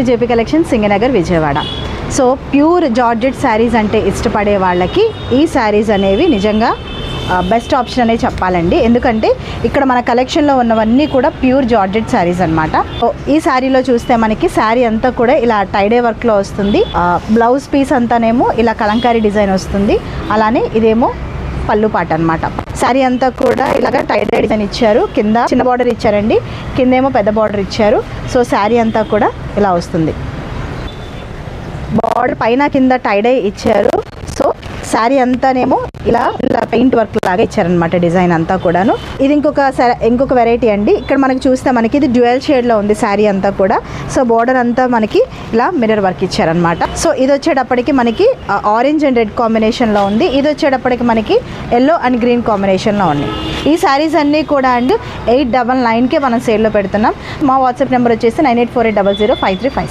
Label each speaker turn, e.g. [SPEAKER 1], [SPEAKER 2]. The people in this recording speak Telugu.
[SPEAKER 1] To JP collection, Singh Nagar, Vijayawada. So pure georgette saris అంటే ఇష్టపడే వాళ్ళకి ఈ శారీస్ అనేవి నిజంగా బెస్ట్ ఆప్షన్ అనే చెప్పాలండి. ఎందుకంటే ఇక్కడ మన కలెక్షన్లో ఉన్నవన్నీ కూడా ప్యూర్ జార్జెట్ శారీస్ అనమాట. ఈ శారీలో చూస్తే మనకి శారీ అంతా కూడా ఇలా టైడే వర్క్లో వస్తుంది. బ్లౌజ్ పీస్ అంతానేమో ఇలా కలంకారీ డిజైన్ వస్తుంది. అలానే ఇదేమో పళ్ళు పాట అనమాట. శారీ అంతా కూడా ఇలాగ టైడే డిజైన్ ఇచ్చారు. కింద చిన్న బార్డర్ ఇచ్చారండి, కిందేమో పెద్ద బార్డర్ ఇచ్చారు. సో శారీ అంతా కూడా ఇలా వస్తుంది. బార్డర్ పైన కింద టైడే ఇచ్చారు. సో శారీ అంతానేమో ఇలా పెయింట్ వర్క్ లాగా ఇచ్చారనమాట డిజైన్ అంతా కూడాను. ఇది ఇంకొక వెరైటీ అండి. ఇక్కడ మనకి చూస్తే మనకి ఇది డ్యూయల్ షేడ్లో ఉంది శారీ అంతా కూడా. సో బార్డర్ అంతా మనకి ఇలా మిర్రర్ వర్క్ ఇచ్చారనమాట. సో ఇది వచ్చేటప్పటికి మనకి ఆరెంజ్ అండ్ రెడ్ కాంబినేషన్లో ఉంది. ఇది వచ్చేటప్పటికి మనకి ఎల్లో అండ్ గ్రీన్ కాంబినేషన్లో ఉన్నాయి. ఈ శారీస్ అన్నీ కూడా అండ్ 899కే మనం సేల్లో పెడుతున్నాం. మా వాట్సాప్ నెంబర్ వచ్చేసి 9848005356.